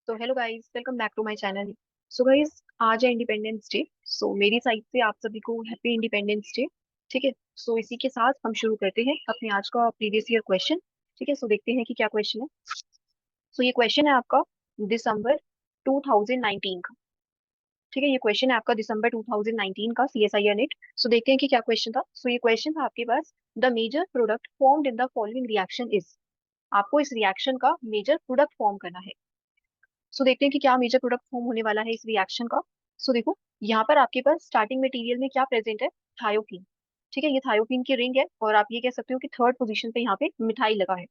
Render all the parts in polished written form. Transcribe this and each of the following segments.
तो hello guys, welcome back to my channel. So guys, आज है इंडिपेंडेंस डे। सो मेरी साइड से आप सभी को हैप्पी इंडिपेंडेंस डे। ठीक है। सो इसी के साथ हम शुरू करते हैं अपने आज का प्रीवियस ईयर क्वेश्चन। ठीक है। सो देखते हैं कि क्या क्वेश्चन है। सो ये क्वेश्चन है आपका दिसंबर 2019 का। ठीक है। ये क्वेश्चन है आपका दिसंबर 2019 का CSIR नेट। सो देखते हैं कि क्या क्वेश्चन था। सो ये क्वेश्चन था आपके पास, the major product formed in the following reaction is. आपको इस रिएक्शन का मेजर प्रोडक्ट फॉर्म करना है। सो देखते हैं कि क्या मेजर प्रोडक्ट फॉर्म होने वाला है इस रिएक्शन का। सो देखो, यहाँ पर आपके पास स्टार्टिंग मटेरियल में क्या प्रेजेंट है? थायोकीन। ठीक है। ये थायोकीन की रिंग है और आप ये कह सकते हो कि थर्ड पोजीशन पे यहाँ पे मिथाइल लगा है।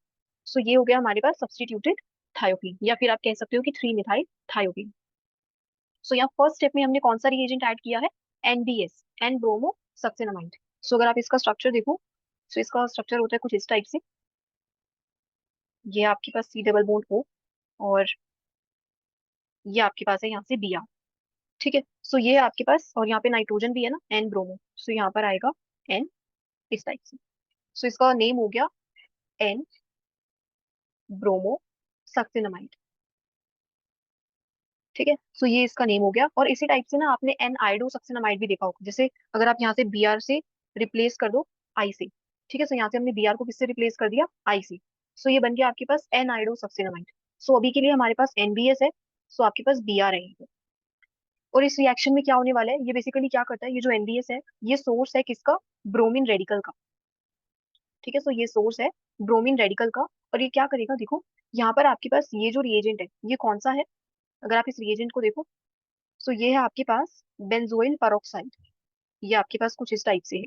सो ये हो गया हमारे पास सब्स्टिट्यूटेड थायोकीन, या फिर आप कह सकते हो कि 3 मिथाइल थायोकीन। सो यहाँ फर्स्ट स्टेप में हमने कौन सा रिएजेंट ऐड किया है? NBS, N bromo succinimide. So अगर आप इसका स्ट्रक्चर देखो, सो इसका स्ट्रक्चर होता है कुछ इस टाइप से। ये आपके पास C डबल बॉन्ड O, और ये आपके पास है यहाँ से Br। ठीक है। सो ये है आपके पास, और यहाँ पे नाइट्रोजन भी है ना, एन ब्रोमो। सो यहाँ पर आएगा एन, इस टाइप से। सो इसका नेम हो गया एन ब्रोमो सक्सिनामाइड। ठीक है। सो ये इसका नेम हो गया, और इसी टाइप से ना आपने एन आइडो सक्सिनामाइड भी देखा होगा। जैसे अगर आप यहाँ से Br से रिप्लेस कर दो आई से। ठीक है। सो यहाँ से हमने Br को किससे रिप्लेस कर दिया? आई से। सो ये बन गया आपके पास एन आइडो सक्सिनामाइड। सो अभी के लिए हमारे पास NBS है। सो आपके पास Br है यहाँ पे। और इस रिएक्शन में क्या होने वाला है? ये बेसिकली क्या करता है, ये जो NBS है, ये सोर्स है किसका? ब्रोमीन रेडिकल का। ठीक है। सो ये सोर्स है ब्रोमीन रेडिकल का। और ये क्या करेगा, देखो यहाँ पर आपके पास ये जो रिएजेंट है, ये कौन सा है? अगर आप इस रिएजेंट को देखो, सो ये है आपके पास बेंजोइल पेरोक्साइड। ये आपके पास कुछ इस टाइप से है।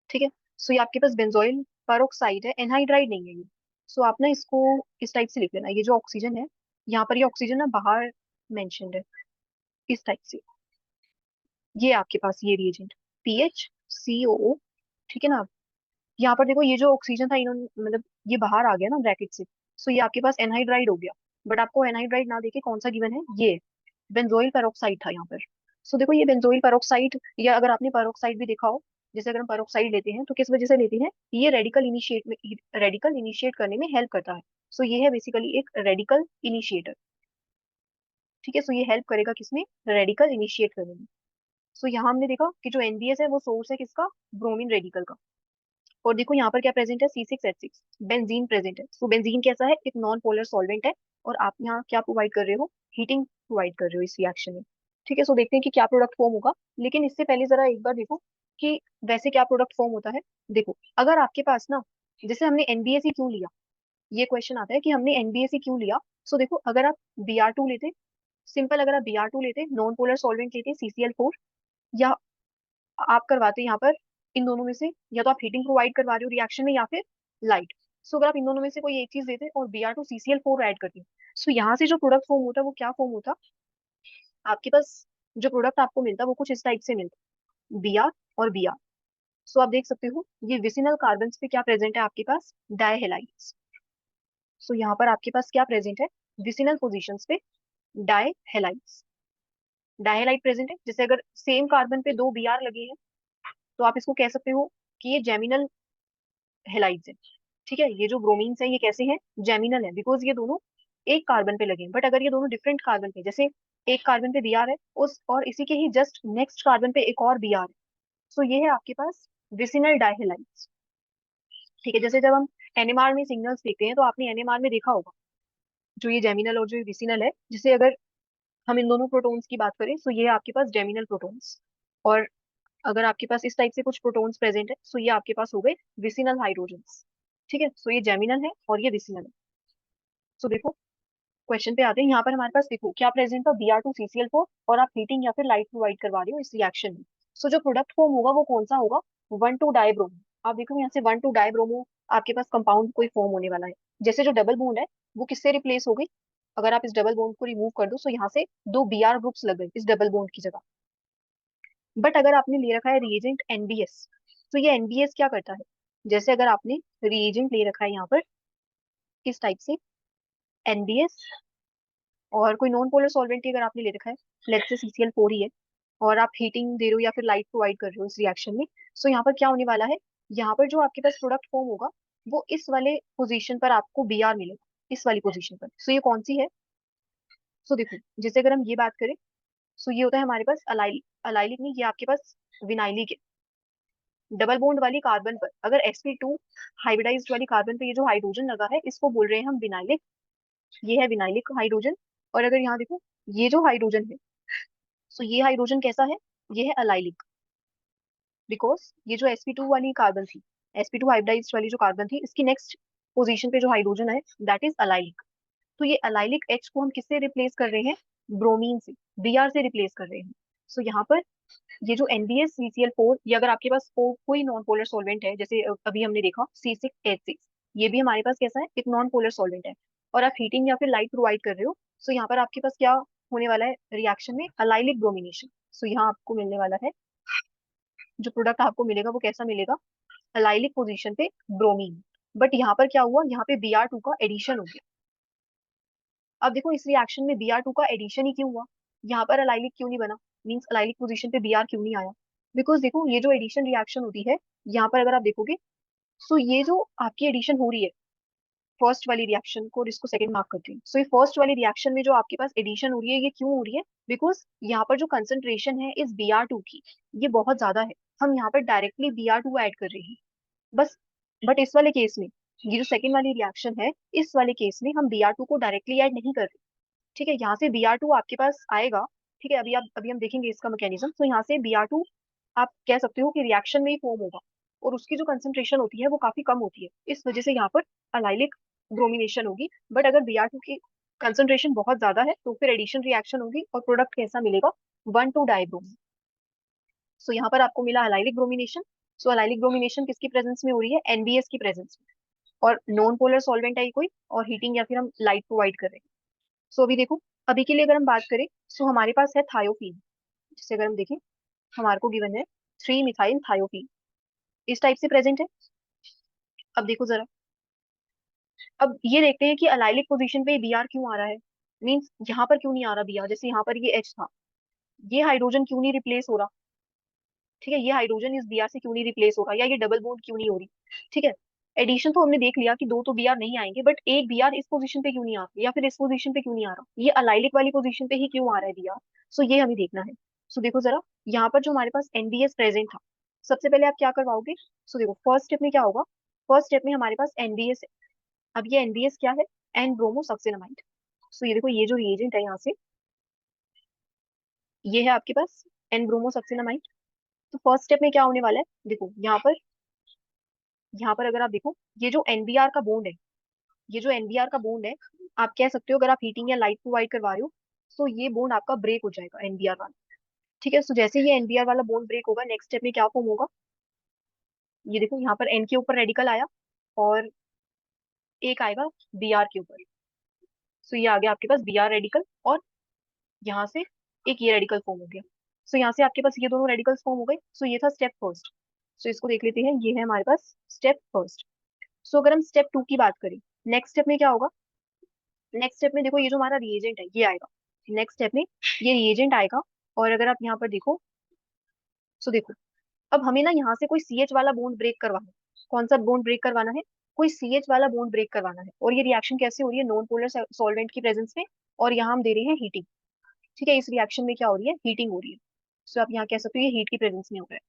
ठीक है। सो ये आपके पास बेंजोइल पेरोक्साइड है, एनहाइड्राइड नहीं है ये। सो आप ना इसको इस टाइप से लिख लेना। ये जो ऑक्सीजन है, यहाँ पर ये ऑक्सीजन ना बाहर मेंशन्ड है, इस टाइप से। ये आपके पास ये रिएजेंट PHCOO। ठीक है ना। यहाँ पर देखो, ये जो ऑक्सीजन था, इन्होंने मतलब ये बाहर आ गया ना ब्रैकेट से। सो ये आपके पास एनहाइड्राइड हो गया। बट आपको एनहाइड्राइड ना देके कौन सा गिवन है? ये बेंजोइल पेरोक्साइड था यहाँ पर। सो देखो, ये बेंजोइल पेरोक्साइड, या अगर आपने पेरोक्साइड भी देखा हो, जैसे अगर हम पेरोक्साइड लेते हैं तो किस वजह से लेते हैं? ये रेडिकल इनिशिएट करने में हेल्प करता है। सो ये है बेसिकली एक रेडिकल इनिशिएटर। ठीक है। सो ये हेल्प करेगा किसमें? रेडिकल इनिशिएट करने में। सो यहाँ हमने देखा कि जो NBS है वो सोर्स है किसका? ब्रोमीन रेडिकल का। और देखो यहाँ पर क्या प्रेजेंट है? C6H6 बेंजीन प्रेजेंट है। सो बेंजीन कैसा है? एक नॉन पोलर सॉल्वेंट है। और आप यहाँ क्या प्रोवाइड कर रहे हो? हीटिंग प्रोवाइड कर रहे हो इस रिएक्शन में। ठीक है। सो देखते हैं कि क्या प्रोडक्ट फॉर्म होगा। लेकिन इससे पहले जरा एक बार देखो कि वैसे क्या प्रोडक्ट फॉर्म होता है। देखो, अगर आपके पास ना, जैसे हमने NBS ही क्यों लिया, ये क्वेश्चन आता है कि हमने NBS ही क्यों लिया। सो देखो, अगर आप Br2 लेते, सिंपल, अगर आप Br2 लेते, नॉन पोलर सॉल्वेंट लेते CCl4, या आप करवाते यहाँ पर इन दोनों में से, या तो आप हीटिंग प्रोवाइड करवा रहे हो रिएक्शन में, या फिर लाइट। सो अगर आप इन दोनों में से कोई एक चीज देते और Br2 CCl4 ऐड करते, सो यहाँ से जो प्रोडक्ट फॉर्म होता है वो क्या फॉर्म होता? आपके पास जो प्रोडक्ट आपको मिलता वो कुछ इस टाइप से मिलता, Br और Br। सो आप देख सकते हो ये विसिनल कार्बन पे क्या प्रेजेंट है आपके पास? डायहेलाइड्स। सो यहाँ पर आपके पास क्या प्रेजेंट है? विसिनल पोजिशन पे डायहेलाइड्स। डायहेलाइड प्रेजेंट है। जैसे अगर सेम कार्बन पे 2 Br लगे हैं, तो आप इसको कह सकते हो कि ये जेमिनल हेलाइड्स है। ठीक है। ये जो ब्रोमीन्स है ये कैसे हैं? जेमिनल है, बिकॉज ये दोनों एक कार्बन पे लगे हैं। बट अगर ये दोनों डिफरेंट कार्बन पे, जैसे एक कार्बन पे Br है उस, और इसी के ही जस्ट नेक्स्ट कार्बन पे एक और Br है, सो ये है आपके पास विसिनल डायहेलाइड्स। ठीक है। जैसे जब हम NMR में सिग्नल्स देखते हैं, तो आपने NMR में देखा होगा जो ये जेमिनल और जो ये विसिनल है, जैसे अगर हम इन दोनों प्रोटॉन्स की बात करें, सो ये है आपके पास जेमिनल प्रोटॉन्स। और अगर आपके पास इस टाइप से कुछ प्रोटॉन्स प्रेजेंट है, सो ये आपके पास हो गए विसिनल हाइड्रोजन्स। ठीक है। सो ये जेमिनल है और ये विसिनल है। सो देखो, क्वेश्चन पे आते हैं। यहाँ पर हमारे पास देखो क्या प्रेजेंट था? Br2 CCl4, और आप हीटिंग या फिर लाइट प्रोवाइड करवा रहे हो इस रिएक्शन में। सो जो प्रोडक्ट फॉर्म होगा वो कौन सा होगा? 1,2-डाइब्रोमो। आप देखो यहाँ से 1,2-डाइब्रोमो आपके पास कंपाउंड कोई फॉर्म होने वाला है। जैसे जो डबल बॉन्ड है वो किससे रिप्लेस हो गई? अगर आप इस डबल बॉन्ड को रिमूव कर दो, सो यहाँ से 2 Br ग्रुप्स लग गए इस डबल बॉन्ड की जगह। बट अगर आपने ले रखा है रिएजेंट NBS, तो ये NBS क्या करता है? जैसे अगर आपने रिएजेंट ले रखा है यहाँ पर किस टाइप से, NBS, और कोई नॉन पोलर सॉल्वेंट अगर आपने ले रखा है, लेट्स से CCl4 ही है, और आप हीटिंग दे रहे हो या फिर लाइट प्रोवाइड कर रहे हो इस रिएक्शन में, सो यहाँ पर क्या होने वाला है? यहाँ पर जो आपके पास प्रोडक्ट फॉर्म होगा वो इस वाले पोजीशन पर आपको Br मिलेगा। इस वाली पोजीशन पर। सो ये कौन सी है? सो देखो, जैसे अगर हम ये बात करें, सो ये होता है हमारे पास अलाइलिक। अलाइलिक नहीं, ये आपके पास विनाइलिक है। डबल बॉन्ड वाली कार्बन पर अगर sp2 हाइब्रिडाइज्ड वाली कार्बन पे ये जो हाइड्रोजन लगा है, इसको बोल रहे हैं हम विनाइलिक। ये है विनाइलिक हाइड्रोजन। और अगर यहाँ देखो, ये जो हाइड्रोजन है, सो ये हाइड्रोजन कैसा है? ये है अलाइलिक। बिकॉज ये जो sp2 वाली कार्बन थी, sp2 हाइब्रिडाइज्ड वाली जो कार्बन थी, इसकी नेक्स्ट पोजीशन पे जो हाइड्रोजन है, दैट इज अलाइलिक। तो ये अलाइलिक H को हम किससे रिप्लेस कर रहे हैं? ब्रोमीन से, Br से रिप्लेस कर रहे हैं। सो यहाँ पर ये जो NbSCCl4, ये अगर आपके पास कोई नॉन पोलर सॉल्वेंट है, जैसे अभी हमने देखा C6H6, ये भी हमारे पास कैसा है? एक नॉन पोलर सॉल्वेंट है, और आप हीटिंग या फिर लाइट प्रोवाइड कर रहे हो। सो यहाँ पर आपके पास क्या होने वाला है रिएक्शन में? Allylic bromination. सो यहाँ आपको मिलने वाला है, जो प्रोडक्ट आपको मिलेगा वो कैसा मिलेगा? अलाइलिक पोजीशन पे ब्रोमीन। बट यहाँ पर क्या हुआ? यहाँ पे Br2 का एडिशन हो गया। अब देखो, इस रिएक्शन में Br2 का एडिशन ही क्यों हुआ? यहाँ पर अलाइलिक क्यों नहीं बना? मींस अलाइलिक पोजीशन पे Br क्यों नहीं आया? बिकॉज देखो, ये जो एडिशन रिएक्शन होती है, यहाँ पर अगर आप देखोगे, सो ये जो आपकी एडिशन हो रही है फर्स्ट वाली रिएक्शन को, और इसको सेकंड मार्क करते हैं, सो ये फर्स्ट वाली रिएक्शन में जो आपके पास एडिशन हो रही है, ये क्यों हो रही है? बिकॉज यहाँ पर जो कंसंट्रेशन है इस Br2 की, ये बहुत ज्यादा है। हम यहाँ पर डायरेक्टली Br2 ऐड कर रहे हैं बस। बट इस वाले केस में, ये जो सेकंड वाली रिएक्शन है, इस वाले केस में हम Br2 को डायरेक्टली ऐड नहीं कर रहे। ठीक है, यहाँ से Br2 आपके पास आएगा। ठीक है, अभी हम देखेंगे इसका मैकेनिज्म। तो यहाँ से Br2 आप कह सकते हो कि रिएक्शन में ही फॉर्म होगा, और उसकी जो कंसंट्रेशन होती है वो काफी कम होती है, इस वजह से यहाँ पर अलाइलिक ब्रोमिनेशन होगी। बट अगर Br2 की कंसंट्रेशन बहुत ज्यादा है, तो फिर एडिशन रिएक्शन होगी, और प्रोडक्ट कैसा मिलेगा? 1,2-डाइब्रोमीन। सो यहाँ पर आपको मिला अलाइलिक ब्रोमिनेशन। सो अलाइलिक ब्रोमिनेशन किसकी प्रेजेंस में हो रही है? NbS की प्रेजेंस में। और नॉन पोलर सॉल्वेंट है ये कोई, और हीटिंग या फिर हम लाइट प्रोवाइड कर रहे हैं। सो अभी देखो, अभी के लिए अगर हम बात करें, सो हमारे पास है थायोफीन। जैसे अगर हम देखें, हमारे को गिवन है 3 मिथाइल थायोफीन, इस टाइप से प्रेजेंट है। अब देखो जरा, अब ये देखते हैं कि अलाइलिक पोजीशन पे Br क्यों आ रहा है। मींस यहाँ पर क्यों नहीं आ रहा Br? जैसे यहाँ पर ये H था, ये हाइड्रोजन क्यों नहीं रिप्लेस हो रहा? ठीक है, ये हाइड्रोजन इस Br से क्यों नहीं रिप्लेस होगा, या ये डबल बॉन्ड क्यों नहीं हो रही? ठीक है, एडिशन तो हमने देख लिया कि दो तो Br नहीं आएंगे, बट एक Br इस पोजीशन पे क्यों नहीं आ रहा, या फिर इस पोजीशन पे क्यों नहीं आ रहा, ये अलाइलिक वाली पोजीशन पे ही क्यों आ रहा है Br? सो ये हमें देखना है। सो देखो जरा, यहाँ पर जो हमारे पास NbS प्रेजेंट था, सबसे पहले आप क्या करवाओगे? सो देखो, फर्स्ट स्टेप में क्या होगा? फर्स्ट स्टेप में हमारे पास NbS है। अब ये NbS क्या है? N bromo succinimide. सो ये देखो, ये जो रिएजेंट है यहाँ से, ये है आपके पास एन ब्रोमो सक्सिनामाइड। तो फर्स्ट स्टेप में क्या होने वाला है? देखो यहाँ पर अगर आप देखो, ये जो NBr का बॉन्ड है, ये जो NBr का बॉन्ड है, आप कह सकते हो अगर आप हीटिंग या लाइट प्रोवाइड करवा रहे हो, तो ये बॉन्ड आपका ब्रेक हो जाएगा NBr वाला। ठीक है, तो जैसे ये NBr वाला बॉन्ड ब्रेक होगा, नेक्स्ट स्टेप में क्या फॉर्म होगा? ये देखो, यहाँ पर N के ऊपर रेडिकल आया, और एक आएगा Br के ऊपर। सो ये आ गया आपके पास Br रेडिकल, और यहाँ से एक ये रेडिकल फॉर्म हो गया। सो यहाँ से आपके पास ये दोनों रेडिकल्स फॉर्म हो गए। सो ये था स्टेप फर्स्ट। सो इसको देख लेते हैं, ये है हमारे पास स्टेप फर्स्ट। सो अगर हम स्टेप 2 की बात करें, नेक्स्ट स्टेप में क्या होगा? नेक्स्ट स्टेप में देखो, ये जो हमारा रिएजेंट है ये आएगा। नेक्स्ट स्टेप में ये रिएजेंट आएगा, और अगर आप यहाँ पर देखो, सो देखो, अब हमें ना यहाँ से कोई CH वाला बॉन्ड ब्रेक करवाना है। कौन सा बॉन्ड ब्रेक करवाना है? कोई CH वाला बॉन्ड ब्रेक करवाना है। और ये रिएक्शन कैसे हो रही है? नॉन पोलर सॉल्वेंट की प्रेजेंस में, और यहाँ हम दे रहे हैं हीटिंग। ठीक है, इस रिएक्शन में क्या हो रही है? हीटिंग हो रही है। सो आप यहाँ कह सकते हो ये हीट की प्रेजेंस में हो रहा है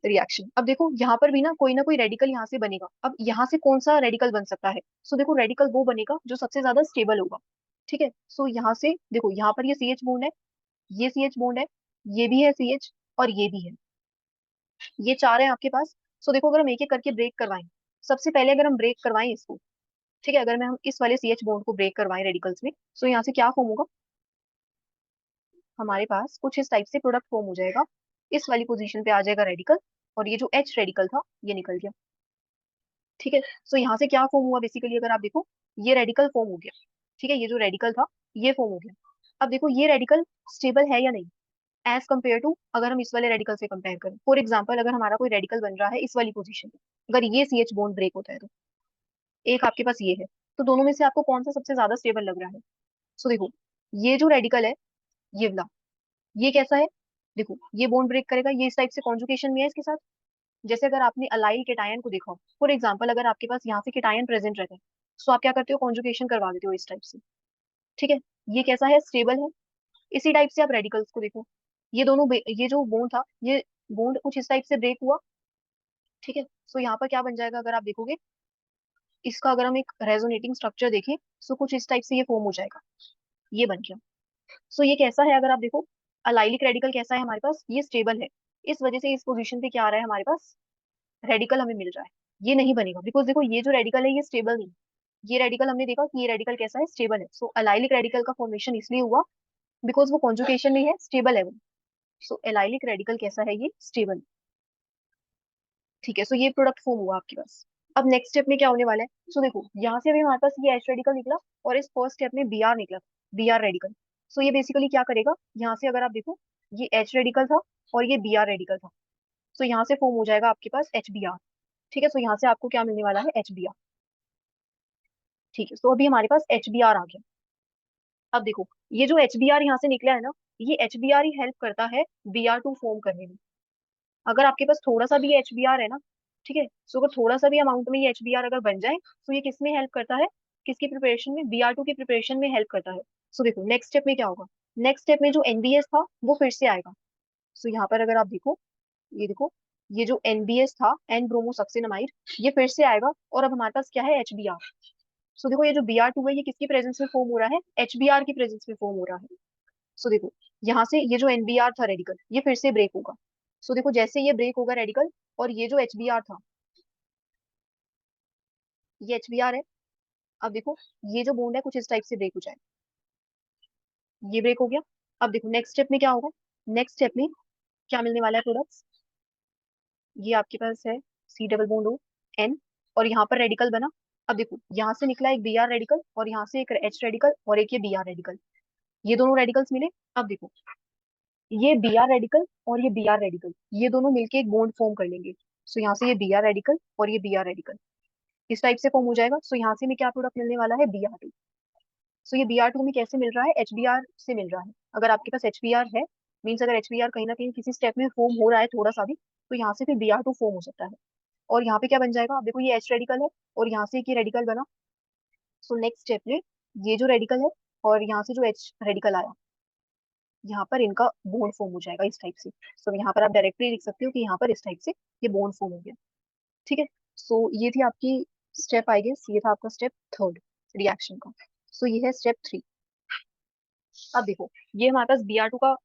रिएक्शन। अब देखो, यहाँ पर भी ना कोई रेडिकल यहाँ से बनेगा। अब यहाँ से कौन सा रेडिकल बन सकता है? सो देखो, रेडिकल वो बनेगा जो सबसे ज्यादा स्टेबल होगा। ठीक है, सो यहाँ से देखो, यहाँ पर ये CH बॉन्ड है, ये CH बॉन्ड है, ये भी है CH, और ये भी है, ये चार है आपके पास। सो देखो, अगर हम एक एक करके ब्रेक करवाएं, सबसे पहले अगर हम ब्रेक करवाएं इसको, ठीक है, अगर मैं हम इस वाले CH बॉन्ड को ब्रेक करवाएं रेडिकल्स में, सो यहाँ से क्या फॉर्म होगा? हमारे पास कुछ इस टाइप से प्रोडक्ट फॉर्म हो जाएगा। इस वाली पोजीशन पे आ जाएगा रेडिकल, और ये जो H रेडिकल था ये निकल गया। ठीक है, सो यहाँ से क्या फॉर्म हुआ बेसिकली? अगर आप देखो, ये रेडिकल फॉर्म हो गया। ठीक है, ये जो रेडिकल था ये फॉर्म हो गया। अब देखो, ये रेडिकल स्टेबल है या नहीं, एज कम्पेयर टू अगर हम इस वाले रेडिकल से कंपेयर करें। फॉर एग्जाम्पल, अगर हमारा कोई रेडिकल बन रहा है इस वाली पोजीशन में, अगर ये CH बॉन्ड ब्रेक होता है, तो एक आपके पास ये है, तो दोनों में से आपको कौन सा सबसे ज्यादा स्टेबल लग रहा है? सो देखो, ये जो रेडिकल है, ये वाला, ये कैसा है? देखो, ये बॉन्ड ब्रेक करेगा, ये इस टाइप से कॉन्जुगेशन में है इसके साथ। जैसे अगर आपने अलाइल केटायन को देखा, फॉर एग्जाम्पल अगर आपके पास यहाँ से केटायन प्रेजेंट रहता है, सो आप क्या करते हो, कॉन्जुगेशन करवा देते हो इस टाइप से। ठीक है, ये कैसा है, स्टेबल है। इसी टाइप से आप रेडिकल्स को देखो, ये दोनों ये जो बॉन्ड था, ये बॉन्ड कुछ इस टाइप से ब्रेक हुआ। ठीक है, सो यहाँ पर क्या बन जाएगा अगर आप देखोगे, इसका अगर हम एक रेजोनेटिंग स्ट्रक्चर देखें, सो कुछ इस टाइप से ये फॉर्म हो जाएगा, ये बन गया। सो ये कैसा है अगर आप देखो, अलाइलिक रेडिकल कैसा है हमारे पास, ये स्टेबल है। इस वजह से इस पोजीशन पे क्या आ रहा है हमारे पास, रेडिकल हमें मिल रहा है। ये नहीं बनेगा बिकॉज देखो ये जो रेडिकल है ये स्टेबल नहीं। ये रेडिकल हमने देखा कि ये रेडिकल कैसा है, स्टेबल है। सो अलाइलिक रेडिकल का फॉर्मेशन इसलिए हुआ बिकॉज वो कॉन्जुगेशन में है, स्टेबल है वो। सो एलाइलिक रेडिकल कैसा है, ये स्टेबल। ठीक है, सो ये प्रोडक्ट फॉर्म हुआ आपके पास। अब नेक्स्ट स्टेप में क्या होने वाला है, सो देखो यहाँ से अभी हमारे पास ये एच रेडिकल निकला, और इस फर्स्ट स्टेप में बी आर निकला, बी आर रेडिकल। सो ये बेसिकली क्या करेगा, यहाँ से अगर आप देखो, ये एच रेडिकल था और ये बी आर रेडिकल था। सो यहाँ से फॉर्म हो जाएगा आपके पास एच बी आर। ठीक है, सो यहाँ से आपको क्या मिलने वाला है, एच बी आर। ठीक है, सो अभी हमारे पास एच बी आर आ गया। अब देखो, ये जो एच बी आर यहाँ से निकला है ना, ये एच बी आर ही हेल्प करता है बी आर टू फॉर्म करने में। अगर आपके पास थोड़ा सा भी एच बी आर है ना, ठीक है, सो अगर थोड़ा सा भी अमाउंट में ये एच बी आर अगर बन जाए, तो ये किस में हेल्प करता है, किसकी प्रिपरेशन में, बी आर टू की प्रिपरेशन में हेल्प करता है। सो देखो नेक्स्ट स्टेप में क्या होगा, नेक्स्ट स्टेप में जो एनबीएस था वो फिर से आएगा। सो यहाँ पर अगर आप देखो, ये देखो, ये जो एनबीएस था, एन ब्रोमोसक्सिनामाइड, ये फिर से आएगा, और अब हमारे पास क्या है, एच बी आर। सो देखो ये जो बी आर टू है ये किसकी प्रेजेंस में फॉर्म हो रहा है, एच बी आर की प्रेजेंस में फॉर्म हो रहा है। सो देखो, यहाँ से ये जो एनबीआर था रेडिकल, ये फिर से ब्रेक होगा। सो देखो जैसे ये ब्रेक होगा रेडिकल, और ये जो एचबीआर था, ये एचबीआर है। अब देखो, ये जो बॉन्ड है कुछ इस टाइप से ब्रेक हो जाए, ये ब्रेक हो गया। अब देखो नेक्स्ट स्टेप में क्या होगा, नेक्स्ट स्टेप में क्या मिलने वाला है प्रोडक्ट्स, ये आपके पास है C double bond O N, और यहाँ पर रेडिकल बना। अब देखो यहाँ से निकला एक बी आर रेडिकल, और यहाँ से एक एच रेडिकल, और एक ये बी आर रेडिकल, ये दोनों रेडिकल्स मिले। अब देखो, ये बी आर रेडिकल और ये बी आर रेडिकल, ये दोनों मिलके एक बॉन्ड फॉर्म कर लेंगे। सो यहाँ से ये बी आर रेडिकल और ये बी आर रेडिकल इस टाइप से फॉर्म हो जाएगा। सो यहाँ से हमें क्या प्रोडक्ट मिलने वाला है, बी आर टू। सो ये बी आर टू हमें कैसे मिल रहा है, एच बी आर से मिल रहा है। अगर आपके पास एच बी आर है, मीन्स अगर एच बी आर कहीं ना कहीं किसी स्टेप में फॉर्म हो रहा है थोड़ा सा भी, तो यहाँ से फिर बी आर टू फॉर्म हो सकता है। और यहाँ पे क्या बन जाएगा, आप देखो ये एच रेडिकल है, और यहाँ से एक ये रेडिकल बना। सो नेक्स्ट स्टेप में ये जो रेडिकल है, और यहाँ से जो एच रेडिकल आया, यहाँ पर इनका बॉन्ड फॉर्म हो जाएगा इस टाइप से। सो यहाँ पर आप डायरेक्टली लिख सकते हो कि यहाँ पर इस टाइप से ये बॉन्ड फॉर्म हो गया। ठीक है, सो ये थी आपकी स्टेप, आई गेस ये था आपका स्टेप थर्ड रिएक्शन का। सो ये है स्टेप थ्री। अब देखो, ये हमारे पास बी आर टू का,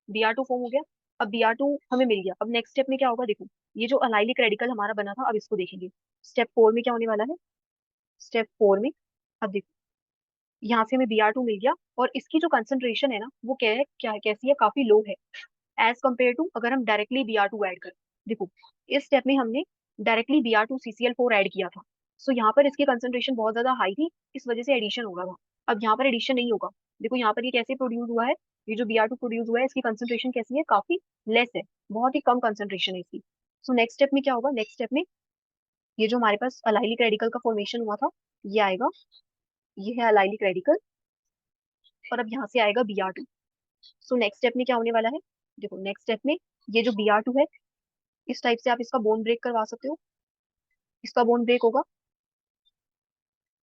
बी आर टू फॉर्म हो गया। अब बी आर टू हमें मिल गया, अब नेक्स्ट स्टेप में क्या होगा, देखो ये जो अलाइलिक रेडिकल हमारा बना था, अब इसको देखेंगे स्टेप फोर में क्या होने वाला है। स्टेप फोर में, अब देखो यहाँ से हमें बी आर टू मिल गया, और इसकी जो कंसंट्रेशन है ना, वो क्या है, क्या कैसी है, काफी लो है एज कम्पेयर टू अगर हम directly B R two add करें। देखो इस स्टेप में हमने directly B R two C C L four add किया था। सो यहाँ पर इसकी कंसंट्रेशन बहुत ज्यादा हाई थी, इस वजह से एडिशन हो रहा था। अब यहाँ पर एडिशन नहीं होगा। देखो यहाँ पर ये कैसे प्रोड्यूस हुआ है, ये जो बी आर टू प्रोड्यूस हुआ है इसकी कंसंट्रेशन कैसी है, काफी लेस है, बहुत ही कम कंसंट्रेशन है इसकी। सो नेक्स्ट स्टेप में क्या होगा, नेक्स्ट स्टेप में ये जो हमारे पास अलाइलिक रेडिकल का फॉर्मेशन हुआ था, ये आएगा, ये है अलाइलिक रेडिकल, और अब यहाँ से आएगा B R two. So next step में क्या होने वाला है, देखो नेक्स्ट स्टेप में ये जो बी आर टू है, इस टाइप से आप इसका बोन ब्रेक करवा सकते हो, इसका बोन ब्रेक होगा।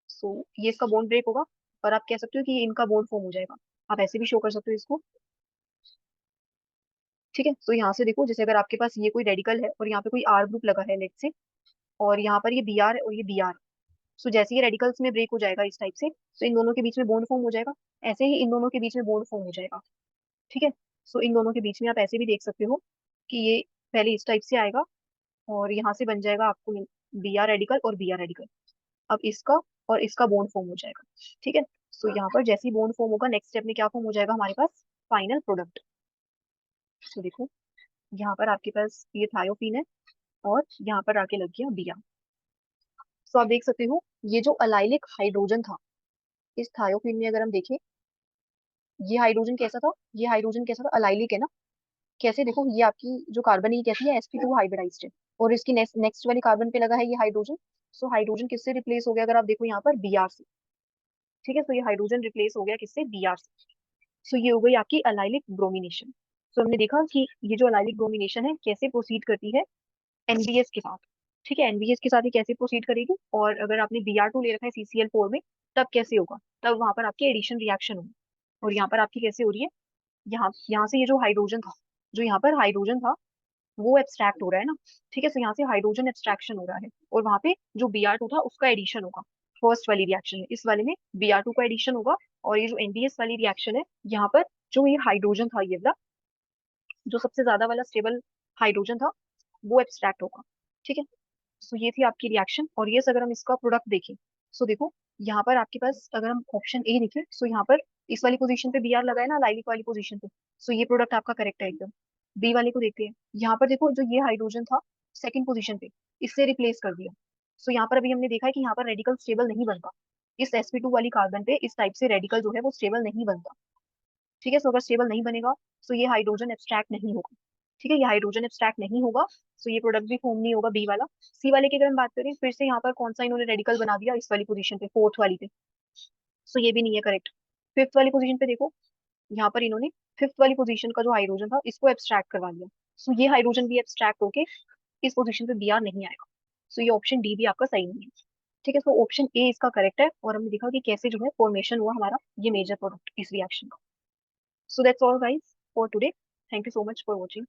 सो ये इसका बोन ब्रेक होगा, और आप कह सकते हो कि ये इनका बोन फॉर्म हो जाएगा। आप ऐसे भी शो कर सकते हो इसको। ठीक है, तो यहाँ से देखो, जैसे अगर आपके पास ये कोई रेडिकल है और यहाँ पे कोई आर ग्रुप लगा है लेट से, और यहाँ पर ये बी आर और ये बी आर। सो जैसे ये रेडिकल्स में ब्रेक हो जाएगा इस टाइप से, तो इन दोनों के बीच में बॉन्ड फॉर्म हो जाएगा। ऐसे ही इन दोनों के बीच में बॉन्ड फॉर्म हो जाएगा। ठीक है, सो इन दोनों के बीच में आप ऐसे भी देख सकते हो कि ये पहले इस टाइप से आएगा, और यहाँ से बन जाएगा आपको बी आर रेडिकल और बी आर रेडिकल। अब इसका और इसका बॉन्ड फॉर्म हो जाएगा। ठीक है, सो यहाँ पर जैसे ही बॉन्ड फॉर्म होगा, नेक्स्ट स्टेप में क्या फॉर्म हो जाएगा हमारे पास, फाइनल प्रोडक्ट। तो देखो यहाँ पर आपके पास ये थायोफीन है, और यहाँ पर आके लग गया बिया। सो आप देख सकते हो ये जो अलाइलिक हाइड्रोजन था इस थायोफीन में, अगर हम देखें, ये हाइड्रोजन कैसा था, ये हाइड्रोजन कैसा था, अलाइलिक है ना। कैसे, देखो ये आपकी जो कार्बन है ये कैसी है, sp2 हाइब्रिडाइज्ड है, और इसकी नेक्स्ट नेक्स्ट वाली कार्बन पे लगा है ये हाइड्रोजन। सो हाइड्रोजन किससे रिप्लेस हो गया, अगर आप देखो यहाँ पर बी आर से। ठीक है, सो ये हाइड्रोजन रिप्लेस हो गया किससे, बी आर से। सो ये हो गई आपकी अलाइलिक ब्रोमिनेशन। सो हमने देखा कि ये जो अलाइलिक ब्रोमिनेशन है कैसे प्रोसीड करती है एनबीएस के साथ। ठीक है, एनबीएस के साथ ही कैसे प्रोसीड करेगी, और अगर आपने Br2 ले रखा है CCl4 में, तब कैसे होगा, तब वहां पर आपकी एडिशन रिएक्शन होगी। और यहाँ पर आपकी कैसे हो रही है, यहाँ यहाँ से ये जो हाइड्रोजन था, जो यहाँ पर हाइड्रोजन था वो एब्स्ट्रैक्ट हो रहा है ना। ठीक है, तो यहाँ से हाइड्रोजन एब्स्ट्रैक्शन हो रहा है, और वहां पे जो Br2 था उसका एडिशन होगा। फर्स्ट वाली रिएक्शन है, इस वाले में Br2 का एडिशन होगा, और ये जो एनबीएस वाली रिएक्शन है, यहाँ पर जो ये हाइड्रोजन था, ये वाला जो सबसे ज्यादा वाला स्टेबल हाइड्रोजन था, वो एब्स्ट्रैक्ट होगा। ठीक है, सो ये थी आपकी रिएक्शन। और ये अगर हम इसका प्रोडक्ट देखें, सो देखो यहाँ पर आपके पास अगर हम ऑप्शन ए देखें, सो यहाँ पर इस वाली पोजीशन पे Br लगा है ना, लाइलिक वाली पोजीशन पे, सो ये प्रोडक्ट आपका करेक्ट है एकदम। बी वाले को देखते हैं, यहाँ पर देखो जो ये हाइड्रोजन था सेकंड पोजीशन पे, इससे रिप्लेस कर दिया। सो यहाँ पर अभी हमने देखा है कि यहाँ पर रेडिकल स्टेबल नहीं बनता, इस sp2 वाली कार्बन पे इस टाइप से रेडिकल जो है वो स्टेबल नहीं बनता। ठीक है, सो अगर स्टेबल नहीं बनेगा, तो ये हाइड्रोजन एब्स्ट्रैक्ट नहीं होगा। ठीक है, ये हाइड्रोजन एब्स्ट्रैक्ट नहीं होगा, सो ये प्रोडक्ट भी फॉर्म नहीं होगा बी वाला। सी वाले की अगर हम बात करें, फिर से यहाँ पर कौन सा इन्होंने रेडिकल बना दिया इस वाली पोजीशन पे, फोर्थ वाली पे, सो ये भी नहीं है करेक्ट। फिफ्थ वाली पोजीशन पे देखो, यहाँ पर इन्होंने फिफ्थ वाली पोजीशन का जो हाइड्रोजन था इसको एब्स्ट्रैक्ट करवा लिया, सो ये हाइड्रोजन भी एब्स्ट्रैक्ट होके इस पोजीशन पे Br नहीं आएगा। सो ये ऑप्शन डी भी आपका सही नहीं है। ठीक है, सो ऑप्शन ए इसका करेक्ट है, और हमने देखा कि कैसे जो है फॉर्मेशन हुआ हमारा ये मेजर प्रोडक्ट इस रिएक्शन का। So that's all guys for today. Thank you so much for watching.